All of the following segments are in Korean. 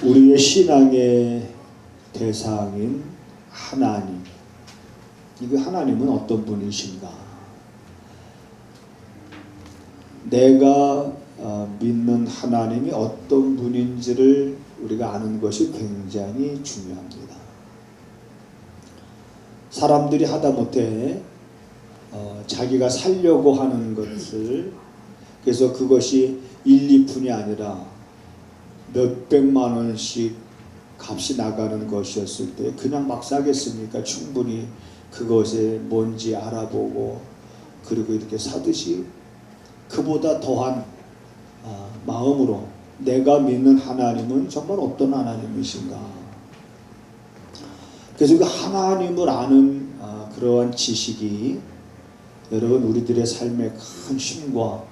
우리의 신앙의 대상인 하나님, 이 하나님은 어떤 분이신가? 내가 믿는 하나님이 어떤 분인지를 우리가 아는 것이 굉장히 중요합니다. 사람들이 하다못해 자기가 살려고 하는 것을, 그래서 그것이 1, 2푼이 아니라 몇백만 원씩 값이 나가는 것이었을 때 그냥 막 사겠습니까? 충분히 그것에 뭔지 알아보고 그리고 이렇게 사듯이 그보다 더한 마음으로 내가 믿는 하나님은 정말 어떤 하나님이신가? 그래서 그 하나님을 아는 그러한 지식이 여러분 우리들의 삶의 큰 힘과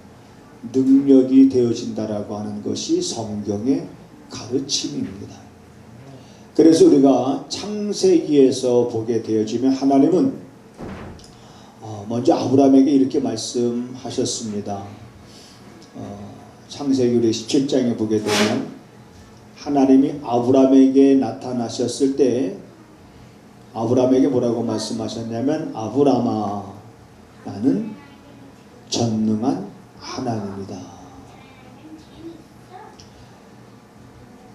능력이 되어진다라고 하는 것이 성경의 가르침입니다. 그래서 우리가 창세기에서 보게 되어지면 하나님은 먼저 아브라함에게 이렇게 말씀하셨습니다. 창세기 우리 17장에 보게 되면 하나님이 아브라함에게 나타나셨을 때 아브라함에게 뭐라고 말씀하셨냐면, 아브라함아, 나는 전능한 하나님이다.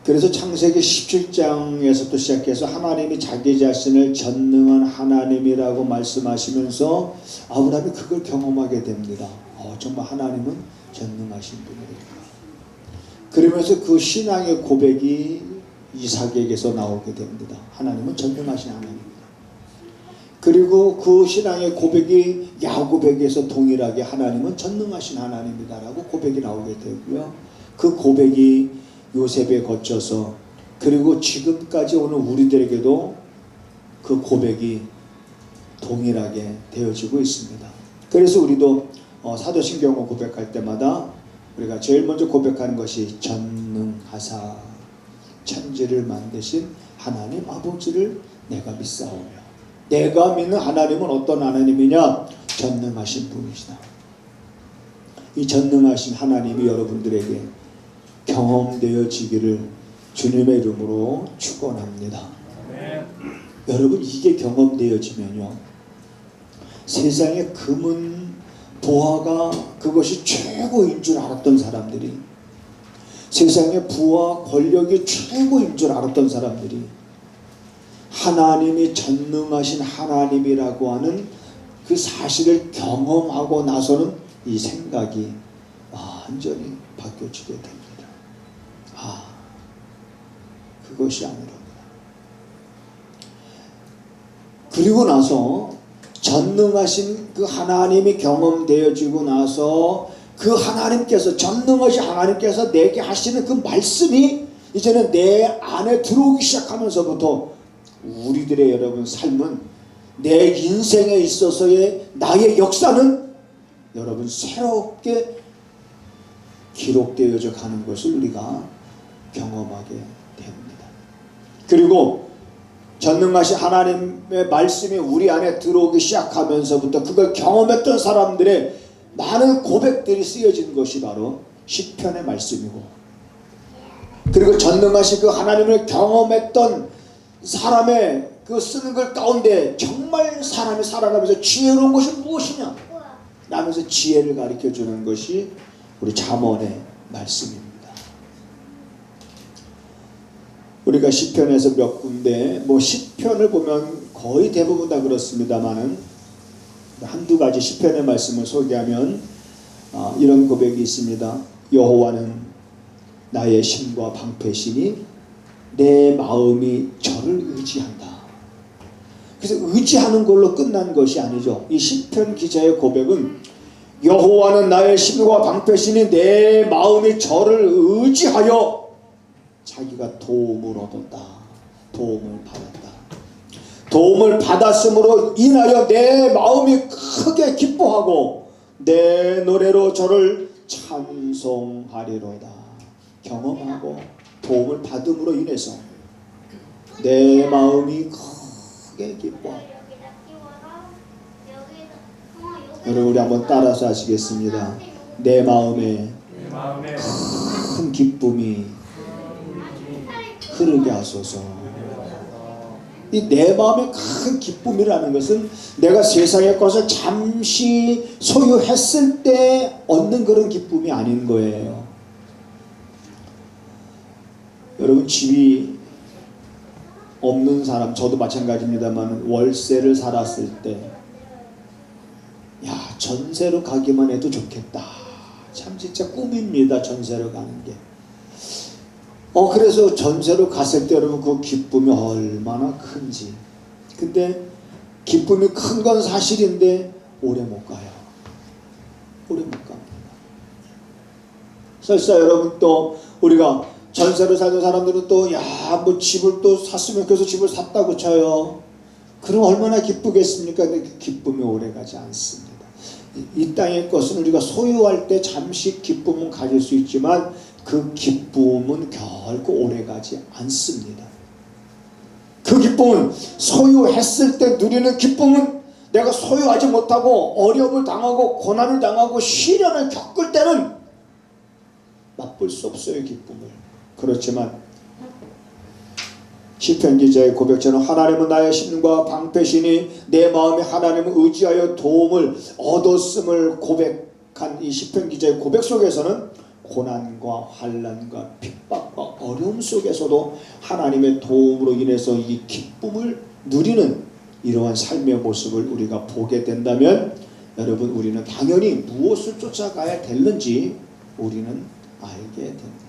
그래서 창세기 17장에서부터 시작해서 하나님이 자기 자신을 전능한 하나님이라고 말씀하시면서 아브라함이 그걸 경험하게 됩니다. 정말 하나님은 전능하신 분이구나. 그러면서 그 신앙의 고백이 이삭에게서 나오게 됩니다. 하나님은 전능하신 하나님입니다. 그리고 그 신앙의 고백이 야곱에게서 동일하게 하나님은 전능하신 하나님이다라고 고백이 나오게 되고요. 그 고백이 요셉에 거쳐서 그리고 지금까지 오는 우리들에게도 그 고백이 동일하게 되어지고 있습니다. 그래서 우리도 사도신경을 고백할 때마다 우리가 제일 먼저 고백하는 것이 전능하사 천지를 만드신 하나님 아버지를 내가 믿사오며, 내가 믿는 하나님은 어떤 하나님이냐? 전능하신 분이시다. 이 전능하신 하나님이 여러분들에게 경험되어지기를 주님의 이름으로 축원합니다. 여러분, 이게 경험되어지면요, 세상의 금은 보화가 그것이 최고인 줄 알았던 사람들이, 세상의 부와 권력이 최고인 줄 알았던 사람들이 하나님이 전능하신 하나님이라고 하는 그 사실을 경험하고 나서는 이 생각이 완전히 바뀌어지게 됩니다. 그것이 아니라. 그리고 나서 전능하신 그 하나님이 경험되어지고 나서 그 하나님께서, 전능하신 하나님께서 내게 하시는 그 말씀이 이제는 내 안에 들어오기 시작하면서부터 우리들의 여러분 삶은, 내 인생에 있어서의 나의 역사는 여러분 새롭게 기록되어져 가는 것을 우리가 경험하게 됩니다. 그리고 전능하신 하나님의 말씀이 우리 안에 들어오기 시작하면서부터 그걸 경험했던 사람들의 많은 고백들이 쓰여진 것이 바로 시편의 말씀이고, 그리고 전능하신 그 하나님을 경험했던 사람의 그 쓰는 것 가운데 정말 사람이 살아가면서 지혜로운 것이 무엇이냐 라면서 지혜를 가르쳐주는 것이 우리 잠언의 말씀입니다. 우리가 시편에서 몇 군데, 시편을 보면 거의 대부분 다 그렇습니다만은 한두 가지 시편의 말씀을 소개하면 이런 고백이 있습니다. 여호와는 나의 신과 방패시니 내 마음이 저를 의지한다. 그래서 의지하는 걸로 끝난 것이 아니죠. 이 시편 기자의 고백은 여호와는 나의 신과 방패시니 내 마음이 저를 의지하여 자기가 도움을 얻었다. 도움을 받았다. 도움을 받았음으로 인하여 내 마음이 크게 기뻐하고 내 노래로 저를 찬송하리로다. 경험하고 도움을 받음으로 인해서 내 마음이 크게 기뻐하고. 여러분, 우리 한번 따라서 하시겠습니다. 내 마음에 큰 기쁨이 흐르게 하소서. 이 내 마음의 큰 기쁨이라는 것은 내가 세상의 것을 잠시 소유했을 때 얻는 그런 기쁨이 아닌 거예요. 여러분, 집이 없는 사람, 저도 마찬가지입니다만, 월세를 살았을 때, 야, 전세로 가기만 해도 좋겠다. 참 진짜 꿈입니다, 전세로 가는 게. 그래서 전세로 갔을 때 여러분 그 기쁨이 얼마나 큰지. 근데 기쁨이 큰 건 사실인데 오래 못 가요. 오래 못 갑니다. 설사 여러분 또 우리가 전세로 살던 사람들은 또 뭐 집을 또 샀으면 그래서 집을 샀다고 쳐요. 그럼 얼마나 기쁘겠습니까? 근데 그 기쁨이 오래 가지 않습니다. 이 땅의 것은 우리가 소유할 때 잠시 기쁨은 가질 수 있지만 그 기쁨은 결코 오래가지 않습니다. 그 기쁨은 소유했을 때 누리는 기쁨은 내가 소유하지 못하고 어려움을 당하고 고난을 당하고 시련을 겪을 때는 맛볼 수 없어요, 기쁨을. 그렇지만 시편 기자의 고백처럼 하나님은 나의 신과 방패시니 내 마음이 하나님을 의지하여 도움을 얻었음을 고백한 이 시편 기자의 고백 속에서는 고난과 환난과 핍박과 어려움 속에서도 하나님의 도움으로 인해서 이 기쁨을 누리는 이러한 삶의 모습을 우리가 보게 된다면 여러분, 우리는 당연히 무엇을 쫓아가야 되는지 우리는 알게 됩니다.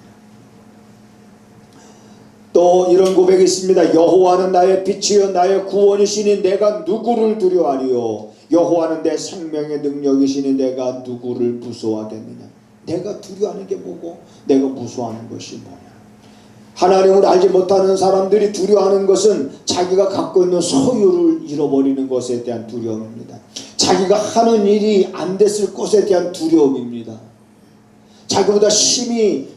또 이런 고백이 있습니다. 여호와는 나의 빛이요 나의 구원이시니 내가 누구를 두려워하리요. 여호와는 내 생명의 능력이시니 내가 누구를 무서워하겠느냐. 내가 두려워하는 게 뭐고 내가 무서워하는 것이 뭐냐. 하나님을 알지 못하는 사람들이 두려워하는 것은 자기가 갖고 있는 소유를 잃어버리는 것에 대한 두려움입니다. 자기가 하는 일이 안 됐을 것에 대한 두려움입니다. 자기보다 힘이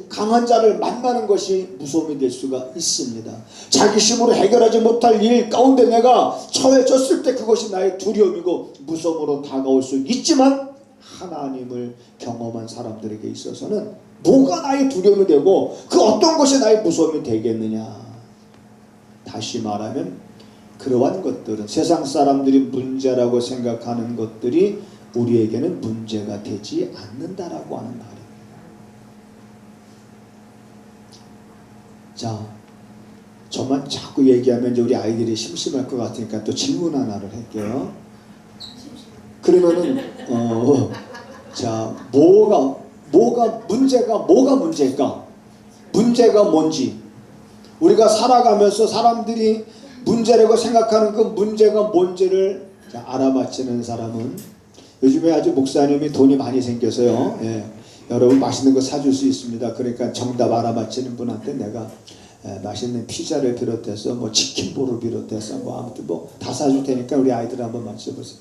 강한 자를 만나는 것이 무서움이 될 수가 있습니다. 자기 힘으로 해결하지 못할 일 가운데 내가 처해졌을 때 그것이 나의 두려움이고 무서움으로 다가올 수 있지만 하나님을 경험한 사람들에게 있어서는 뭐가 나의 두려움이 되고 그 어떤 것이 나의 무서움이 되겠느냐. 다시 말하면 그러한 것들은 세상 사람들이 문제라고 생각하는 것들이 우리에게는 문제가 되지 않는다라고 하는 말입니다. 자, 저만 자꾸 얘기하면 이제 우리 아이들이 심심할 것 같으니까 또 질문 하나를 할게요. 그러면은 자, 뭐가 문제일까? 문제가 뭔지 우리가 살아가면서 사람들이 문제라고 생각하는 그 문제가 뭔지를 알아맞히는 사람은, 요즘에 아주 목사님이 돈이 많이 생겨서요, 여러분 맛있는 거 사줄 수 있습니다. 그러니까 정답 알아맞히는 분한테 내가 맛있는 피자를 비롯해서 뭐 치킨볼을 비롯해서 뭐 아무튼 뭐 다 사줄 테니까 우리 아이들 한번 맞춰보세요.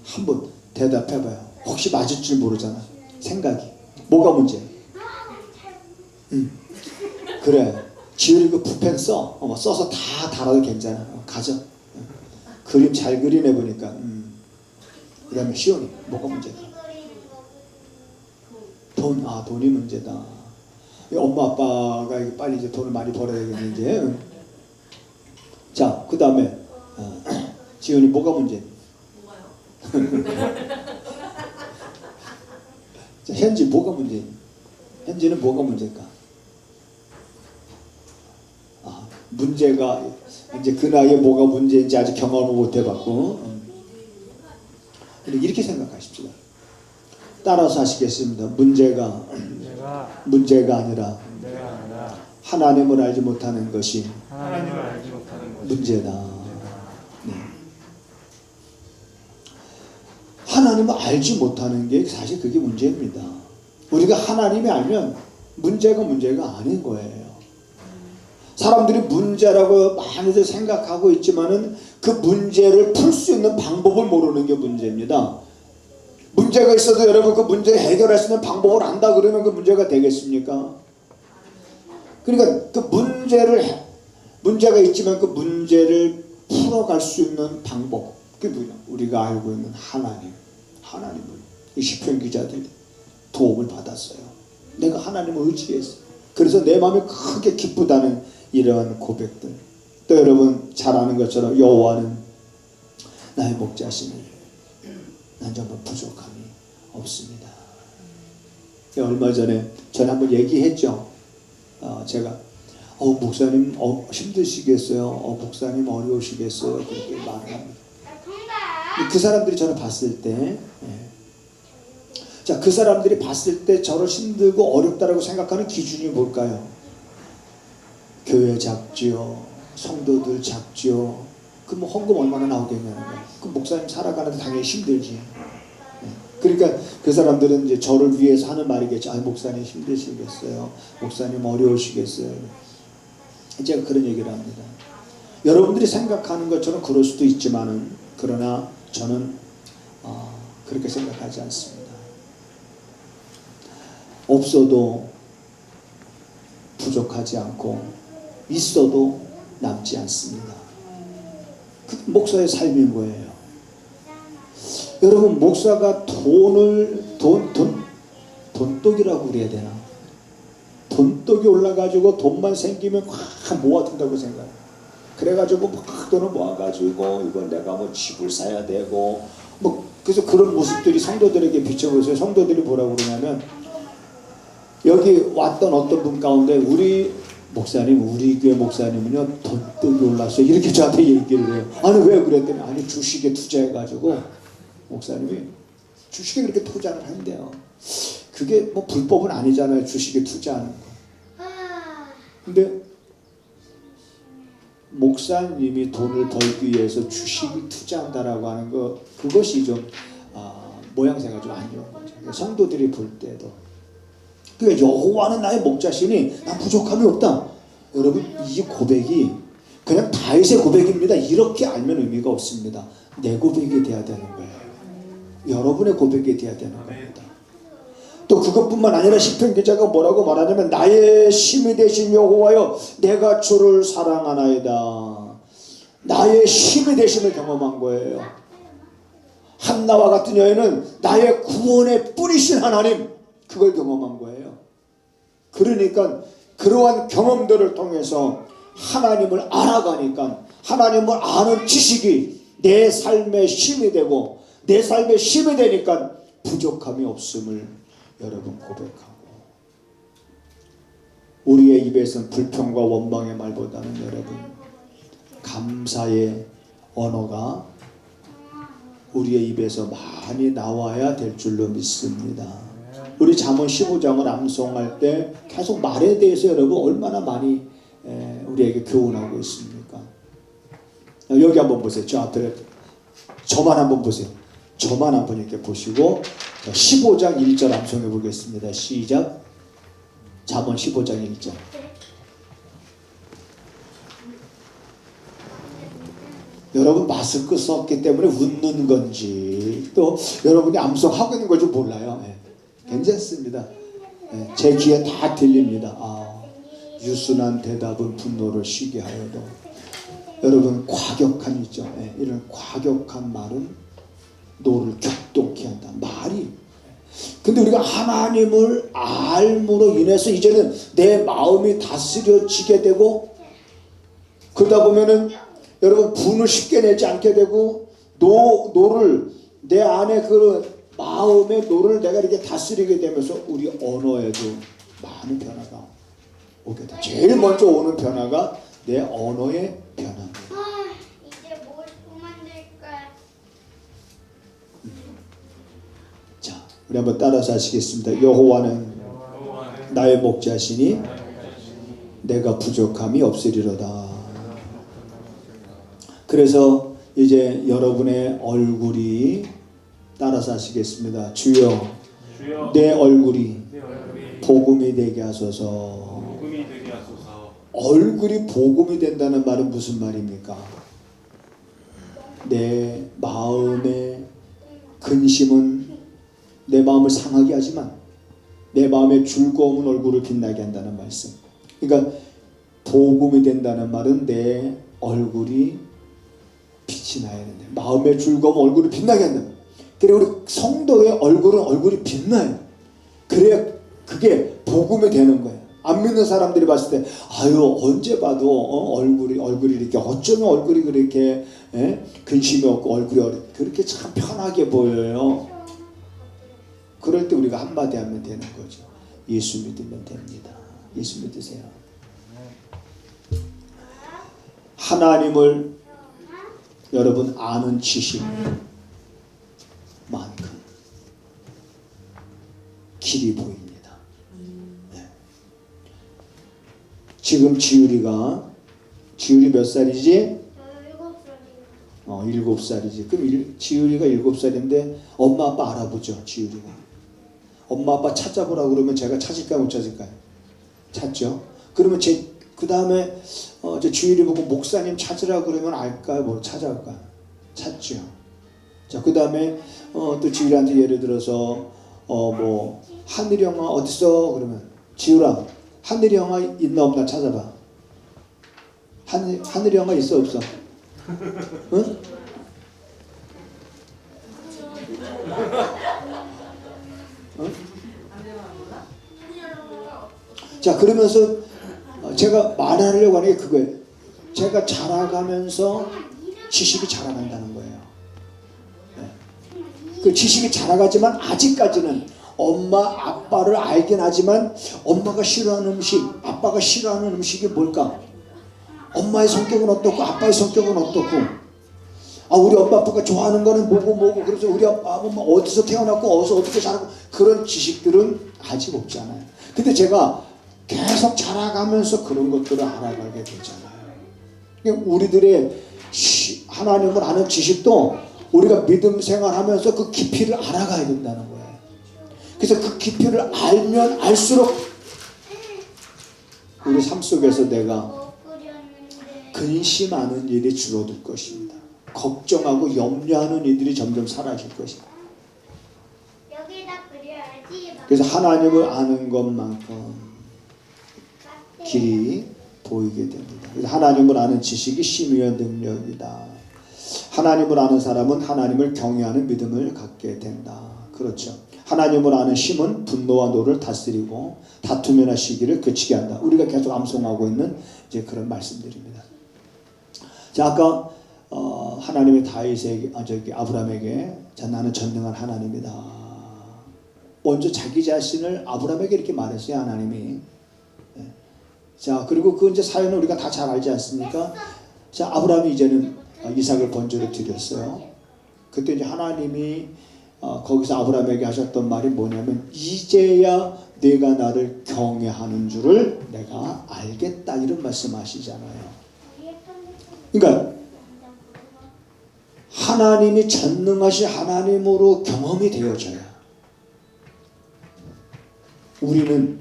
한번 대답해봐요. 혹시 맞을 줄 모르잖아. 생각이 뭐가 문제? 그래, 지율이 그 붓펜 써서 다 달아도 괜찮아. 가져. 그림 잘 그리네 보니까. 그 다음에 시온이 뭐가 문제다? 돈이 문제다. 엄마 아빠가 빨리 이제 돈을 많이 벌어야 되겠는데. 자, 그 다음에 지훈이 뭐가 문제? 자, 현지 뭐가 문제? 현지는 뭐가 문제일까? 문제가 이제 그 나이에 뭐가 문제인지 아직 경험을 못 해봤고, 이렇게 생각하십시오. 따라서 하시겠습니다. 문제가 아니라 하나님을 알지 못하는 것이 문제다. 네. 하나님을 알지 못하는 게 사실 그게 문제입니다. 우리가 하나님이 알면 문제가 아닌 거예요. 사람들이 문제라고 많이들 생각하고 있지만은 그 문제를 풀 수 있는 방법을 모르는 게 문제입니다. 문제가 있어도 여러분 그 문제를 해결할 수 있는 방법을 안다 그러면 그 문제가 되겠습니까? 그러니까 그 문제가 있지만 그 문제를 풀어갈 수 있는 방법, 그게 뭐냐? 우리가 알고 있는 하나님을 이 시편 기자들이 도움을 받았어요. 내가 하나님을 의지해서 그래서 내 마음이 크게 기쁘다는 이러한 고백들. 또 여러분 잘 아는 것처럼 여호와는 나의 목자시니 난 정말 부족함이 없습니다. 얼마 전에 전에 한번 얘기했죠. 제가 목사님 힘드시겠어요? 목사님 어려우시겠어요? 그렇게 말을 합니다. 그 사람들이 저를 봤을 때 자, 그 사람들이 봤을 때 저를 힘들고 어렵다라고 생각하는 기준이 뭘까요? 교회 작지요, 성도들 작지요. 그 뭐 헌금 얼마나 나오겠냐는 거예요. 그 목사님 살아가는데 당연히 힘들지. 그러니까 그 사람들은 이제 저를 위해서 하는 말이겠죠. 목사님 힘드시겠어요? 목사님 어려우시겠어요? 제가 그런 얘기를 합니다. 여러분들이 생각하는 것처럼 그럴 수도 있지만은 그러나 저는 그렇게 생각하지 않습니다. 없어도 부족하지 않고 있어도 남지 않습니다. 그 목사의 삶인 거예요. 여러분 목사가 돈독이라고 그래야 되나? 돈독이 올라가지고 돈만 생기면 확 모아둔다고 생각해요. 그래가지고 막 돈을 모아가지고 이건 내가 뭐 집을 사야 되고 그래서 그런 모습들이 성도들에게 비춰보세요. 성도들이 뭐라고 그러냐면 여기 왔던 어떤 분 가운데 우리 목사님, 우리 교회 목사님은요 돈독이 올랐어요. 이렇게 저한테 얘기를 해요. 아니 왜 그랬더니 아니 주식에 투자해가지고 목사님이 주식에 그렇게 투자를 한대요. 그게 뭐 불법은 아니잖아요. 주식에 투자하는 거. 근데 목사님이 돈을 벌기 위해서 주식에 투자한다라고 하는 거 그것이 좀 모양새가 좀 안 좋은 거죠. 성도들이 볼 때도 그러니까 여호와는 나의 목자시니 난 부족함이 없다. 여러분 이 고백이 그냥 다윗의 고백입니다. 이렇게 알면 의미가 없습니다. 내 고백이 돼야 되는 거예요. 여러분의 고백이 돼야 되는 겁니다. 또 그것뿐만 아니라 시편 기자가 뭐라고 말하냐면 나의 힘이 되신 여호와여 내가 주를 사랑하나이다. 나의 힘이 되심을 경험한 거예요. 한나와 같은 여인은 나의 구원의 뿌리신 하나님 그걸 경험한 거예요. 그러니까 그러한 경험들을 통해서 하나님을 알아가니까 하나님을 아는 지식이 내 삶의 힘이 되고 내 삶의 힘이 되니까 부족함이 없음을 여러분 고백하고 우리의 입에서는 불평과 원망의 말보다는 여러분 감사의 언어가 우리의 입에서 많이 나와야 될 줄로 믿습니다. 우리 잠언 15장을 암송할 때 계속 말에 대해서 여러분 얼마나 많이 우리에게 교훈하고 있습니까? 여기 한번 보세요. 저 앞에 저만 한번 보세요. 저만 한번 이렇게 보시고 15장 1절 암송해 보겠습니다. 시작. 잠언 15장 1절. 여러분 마스크 썼기 때문에 웃는 건지 또 여러분이 암송하고 있는 걸 좀 몰라요. 괜찮습니다. 제 귀에 다 들립니다. 유순한 대답은 분노를 쉬게 하여도 여러분 과격한 있죠. 이런 과격한 말은 노를 격동케 한다. 말이 근데 우리가 하나님을 알므로 인해서 이제는 내 마음이 다스려지게 되고 그러다 보면은 여러분 분을 쉽게 내지 않게 되고 노를 내 안에 그 마음의 노를 내가 이렇게 다스리게 되면서 우리 언어에도 많은 변화가 오게 돼. 제일 먼저 오는 변화가 내 언어의 변화입니다. 이제 뭘 만들까? 자, 우리 한번 따라서 하시겠습니다. 여호와는 나의 목자시니 내가 부족함이 없으리로다. 그래서 이제 여러분의 얼굴이 따라서 하시겠습니다. 주여, 내 얼굴이 복음이 되게 하소서. 얼굴이 복음이 된다는 말은 무슨 말입니까? 내 마음의 근심은 내 마음을 상하게 하지만 내 마음의 즐거움은 얼굴을 빛나게 한다는 말씀. 그러니까 복음이 된다는 말은 내 얼굴이 빛이 나야 된다. 마음의 즐거움 얼굴을 빛나게 한다. 그래 우리 성도의 얼굴은 얼굴이 빛나요. 그래야 그게 복음이 되는 거예요. 안 믿는 사람들이 봤을 때 아유 언제 봐도 얼굴이 이렇게 어쩌면 얼굴이 그렇게 근심이 없고 얼굴이 그렇게 참 편하게 보여요. 그럴 때 우리가 한마디 하면 되는 거죠. 예수 믿으면 됩니다. 예수 믿으세요. 하나님을 여러분 아는 지식만큼 길이 보입니다. 네. 지금 지율이가 몇 살이지? 7살이요. 7살이지. 그럼 지율이가 7살인데 엄마 아빠 알아보죠. 지율이가. 엄마 아빠 찾아보라고 그러면 제가 찾을까요 못 찾을까요? 찾죠. 그러면 그 다음에 지율이 보고 목사님 찾으라고 그러면 알까요? 뭐 찾아올까요? 찾죠. 자, 그 다음에 또 지율이한테 예를 들어서 뭐 하늘이 영화 어딨어? 그러면 지율아 하늘이 영화 있나 없나 찾아봐. 하늘이 영화 있어 없어? 응? 응? 자, 그러면서 제가 말하려고 하는 게 그거예요. 제가 자라가면서 지식이 자라간다는 거예요. 네. 그 지식이 자라가지만 아직까지는 엄마 아빠를 알긴 하지만 엄마가 싫어하는 음식, 아빠가 싫어하는 음식이 뭘까? 엄마의 성격은 어떻고 아빠의 성격은 어떻고, 우리 엄마 아빠가 좋아하는 거는 뭐고 그래서 우리 아빠 아빠 어디서 태어났고 어디서 어떻게 자라고 그런 지식들은 아직 없잖아요. 근데 제가 계속 자라가면서 그런 것들을 알아가게 되잖아요. 그러니까 우리들의 하나님을 아는 지식도 우리가 믿음 생활하면서 그 깊이를 알아가야 된다는 거예요. 그래서 그 깊이를 알면 알수록 우리 삶 속에서 내가 근심하는 일이 줄어들 것입니다. 걱정하고 염려하는 일들이 점점 사라질 것입니다. 여기다 그려야지. 그래서 하나님을 아는 것만큼 길이 보이게 됩니다. 그래서 하나님을 아는 지식이 심의의 능력이다. 하나님을 아는 사람은 하나님을 경외하는 믿음을 갖게 된다. 그렇죠. 하나님을 아는 심은 분노와 노를 다스리고 다투면과 시기를 그치게 한다. 우리가 계속 암송하고 있는 이제 그런 말씀들입니다. 자, 아까 하나님의 다윗에게 아브라함에게 자, 나는 전능한 하나님이다. 먼저 자기 자신을 아브라함에게 이렇게 말했어요. 하나님이. 자, 그리고 그 이제 사연을 우리가 다 잘 알지 않습니까? 자, 아브라함이 이제는 이삭을 번제로 드렸어요. 그때 이제 하나님이 거기서 아브라함에게 하셨던 말이 뭐냐면 이제야 내가 나를 경외하는 줄을 내가 알겠다 이런 말씀하시잖아요. 그러니까 하나님이 전능하신 하나님으로 경험이 되어져야 우리는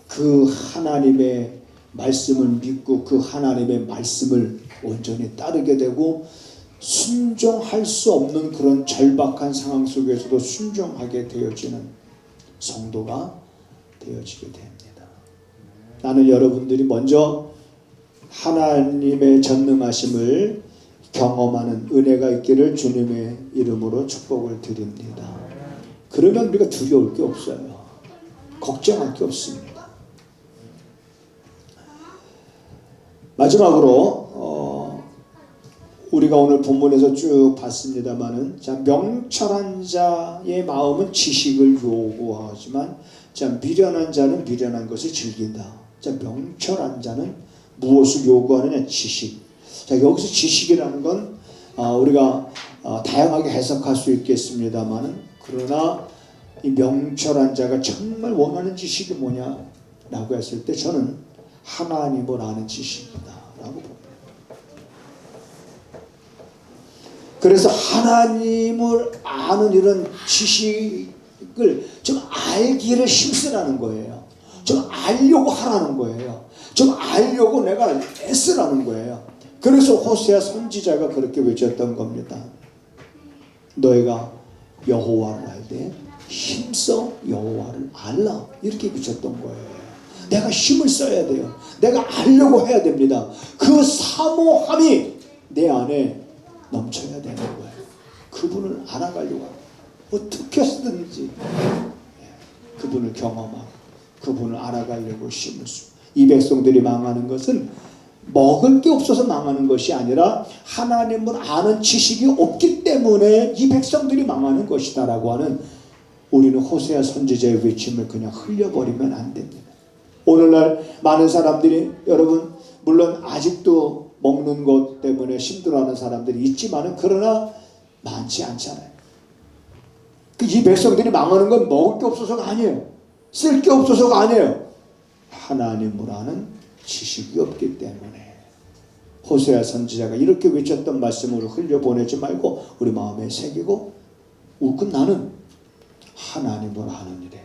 그 하나님의 말씀을 믿고 그 하나님의 말씀을 온전히 따르게 되고 순종할 수 없는 그런 절박한 상황 속에서도 순종하게 되어지는 성도가 되어지게 됩니다. 나는 여러분들이 먼저 하나님의 전능하심을 경험하는 은혜가 있기를 주님의 이름으로 축복을 드립니다. 그러면 우리가 두려울 게 없어요. 걱정할 게 없습니다. 마지막으로 우리가 오늘 본문에서 쭉 봤습니다마는 자, 명철한 자의 마음은 지식을 요구하지만 자, 미련한 자는 미련한 것을 즐긴다. 자, 명철한 자는 무엇을 요구하느냐? 지식. 자, 여기서 지식이라는 건 우리가 다양하게 해석할 수 있겠습니다마는 그러나 이 명철한 자가 정말 원하는 지식이 뭐냐라고 했을 때 저는 하나님을 아는 지식이다라고 봅니다. 그래서 하나님을 아는 이런 지식을 좀 알기를 힘쓰라는 거예요. 좀 알려고 하라는 거예요. 좀 알려고 내가 애쓰라는 거예요. 그래서 호세아 선지자가 그렇게 외쳤던 겁니다. 너희가 여호와를 알되 힘써 여호와를 알라 이렇게 외쳤던 거예요. 내가 힘을 써야 돼요. 내가 알려고 해야 됩니다. 그 사모함이 내 안에 넘쳐야 되는 거예요. 그분을 알아가려고 어떻게 해서든지 그분을 경험하고 그분을 알아가려고 심었습니다. 이 백성들이 망하는 것은 먹을 게 없어서 망하는 것이 아니라 하나님을 아는 지식이 없기 때문에 이 백성들이 망하는 것이다 라고 하는 우리는 호세아 선지자의 외침을 그냥 흘려버리면 안 됩니다. 오늘날 많은 사람들이 여러분 물론 아직도 먹는 것 때문에 힘들어하는 사람들이 있지만은 그러나 많지 않잖아요. 이 백성들이 망하는 건 먹을 게 없어서가 아니에요. 쓸 게 없어서가 아니에요. 하나님을 아는 지식이 없기 때문에 호세아 선지자가 이렇게 외쳤던 말씀으로 흘려보내지 말고 우리 마음에 새기고 울금 나는 하나님을 아는 일에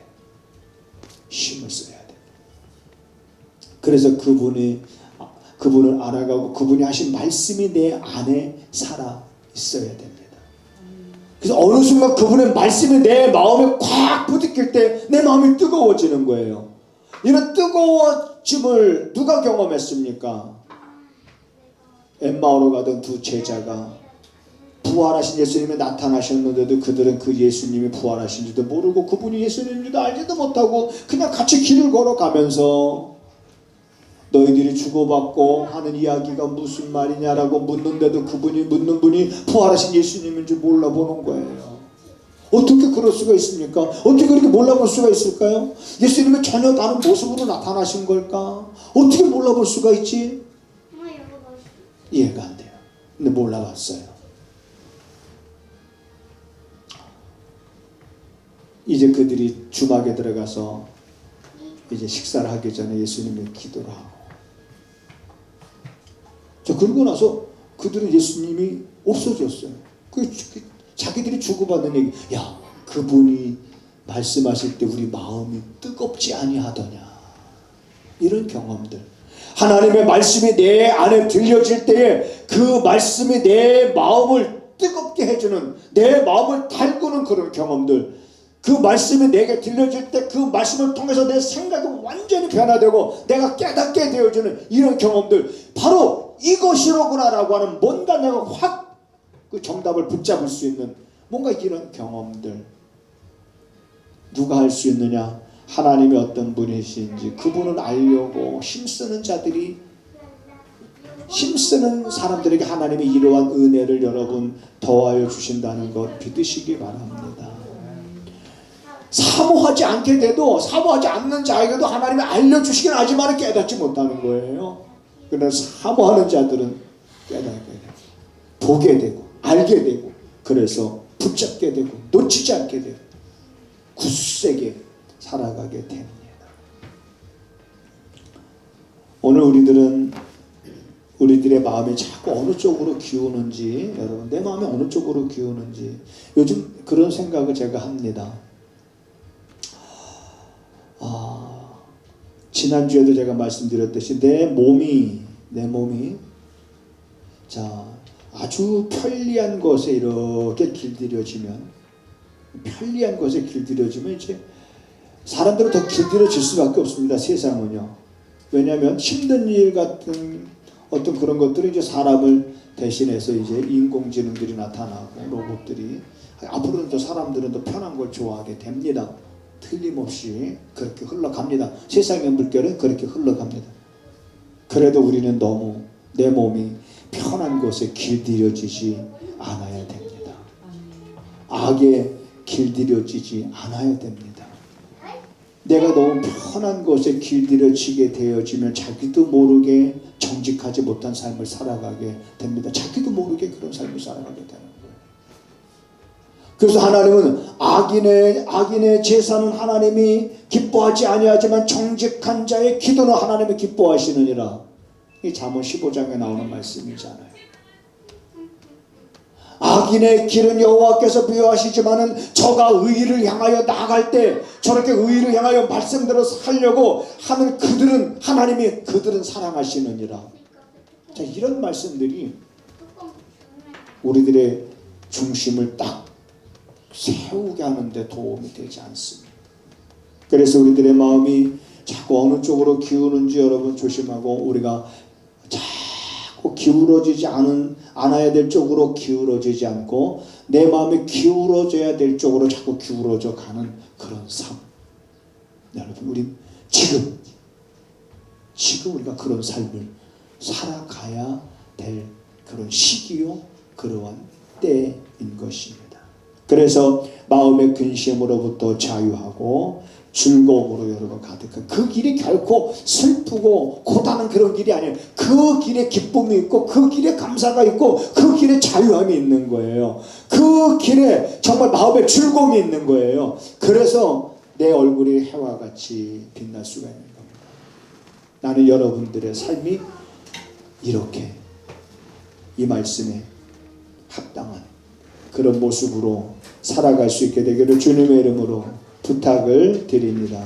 힘을 써야 돼. 그래서 그분을 알아가고 그분이 하신 말씀이 내 안에 살아 있어야 됩니다. 그래서 어느 순간 그분의 말씀이 내 마음에 콱 부딪힐 때 내 마음이 뜨거워지는 거예요. 이런 뜨거워짐을 누가 경험했습니까? 엠마오로 가던 두 제자가 부활하신 예수님이 나타나셨는데도 그들은 그 예수님이 부활하신지도 모르고 그분이 예수님인지도 알지도 못하고 그냥 같이 길을 걸어가면서 너희들이 주고받고 하는 이야기가 무슨 말이냐라고 묻는데도 묻는 분이 부활하신 예수님인지 몰라보는 거예요. 어떻게 그럴 수가 있습니까? 어떻게 그렇게 몰라볼 수가 있을까요? 예수님이 전혀 다른 모습으로 나타나신 걸까? 어떻게 몰라볼 수가 있지? 이해가 안 돼요. 근데 몰라봤어요. 이제 그들이 주막에 들어가서 이제 식사를 하기 전에 예수님이 기도를 하고 그러고 나서 그들은 예수님이 없어졌어요. 자기들이 주고받는 얘기, 야 그분이 말씀하실 때 우리 마음이 뜨겁지 아니하더냐. 이런 경험들, 하나님의 말씀이 내 안에 들려질 때에 그 말씀이 내 마음을 뜨겁게 해주는, 내 마음을 달구는 그런 경험들, 그 말씀이 내게 들려질 때 그 말씀을 통해서 내 생각이 완전히 변화되고 내가 깨닫게 되어주는 이런 경험들, 바로 이것이로구나라고 하는 뭔가 내가 확 그 정답을 붙잡을 수 있는 뭔가 이런 경험들, 누가 할 수 있느냐? 하나님이 어떤 분이신지 그분을 알려고 힘쓰는 자들이, 힘쓰는 사람들에게 하나님의 이러한 은혜를 여러분 더하여 주신다는 것 믿으시기 바랍니다. 사모하지 않게 돼도, 사모하지 않는 자에게도 하나님이 알려주시긴 하지만 깨닫지 못하는 거예요. 그러나 사모하는 자들은 깨닫게 되고 보게 되고 알게 되고 그래서 붙잡게 되고 놓치지 않게 되고 굳세게 살아가게 됩니다. 오늘 우리들의 마음이 자꾸 어느 쪽으로 기우는지, 여러분 내 마음이 어느 쪽으로 기우는지 요즘 그런 생각을 제가 합니다. 지난주에도 제가 말씀드렸듯이 내 몸이 자 아주 편리한 것에 이렇게 길들여지면, 이제 사람들은 더 길들여질 수밖에 없습니다. 세상은요. 왜냐하면 힘든 일 같은 어떤 그런 것들은 이제 사람을 대신해서 이제 인공지능들이 나타나고 로봇들이, 앞으로는 또 사람들은 더 편한 걸 좋아하게 됩니다. 틀림없이 그렇게 흘러갑니다. 세상의 물결은 그렇게 흘러갑니다. 그래도 우리는 너무 내 몸이 편한 것에 길들여지지 않아야 됩니다. 악에 길들여지지 않아야 됩니다. 내가 너무 편한 것에 길들여지게 되어지면 자기도 모르게 정직하지 못한 삶을 살아가게 됩니다. 자기도 모르게 그런 삶을 살아가게 되는 거예요. 그래서 하나님은 악인의 제사는 하나님이 기뻐하지 아니하지만 정직한 자의 기도는 하나님이 기뻐하시느니라. 이 잠언 15장에 나오는 말씀이잖아요. 악인의 길은 여호와께서 미워하시지만은 저가 의를 향하여 나아갈 때, 저렇게 의를 향하여 말씀대로 살려고 하는 그들은 사랑하시느니라. 자, 이런 말씀들이 우리들의 중심을 딱 세우게 하는데 도움이 되지 않습니다. 그래서 우리들의 마음이 자꾸 어느 쪽으로 기우는지 여러분 조심하고, 우리가 자꾸 기울어지지 않아야 될 쪽으로 기울어지지 않고 내 마음이 기울어져야 될 쪽으로 자꾸 기울어져 가는 그런 삶. 여러분, 우리 지금 우리가 그런 삶을 살아가야 될 그런 시기요, 그러한 때인 것입니다. 그래서 마음의 근심으로부터 자유하고 즐거움으로 여러분 가득한 그 길이 결코 슬프고 고단한 그런 길이 아니에요. 그 길에 기쁨이 있고 그 길에 감사가 있고 그 길에 자유함이 있는 거예요. 그 길에 정말 마음의 즐거움이 있는 거예요. 그래서 내 얼굴이 해와 같이 빛날 수가 있는 겁니다. 나는 여러분들의 삶이 이렇게 이 말씀에 합당한 그런 모습으로 살아갈 수 있게 되기를 주님의 이름으로 부탁을 드립니다.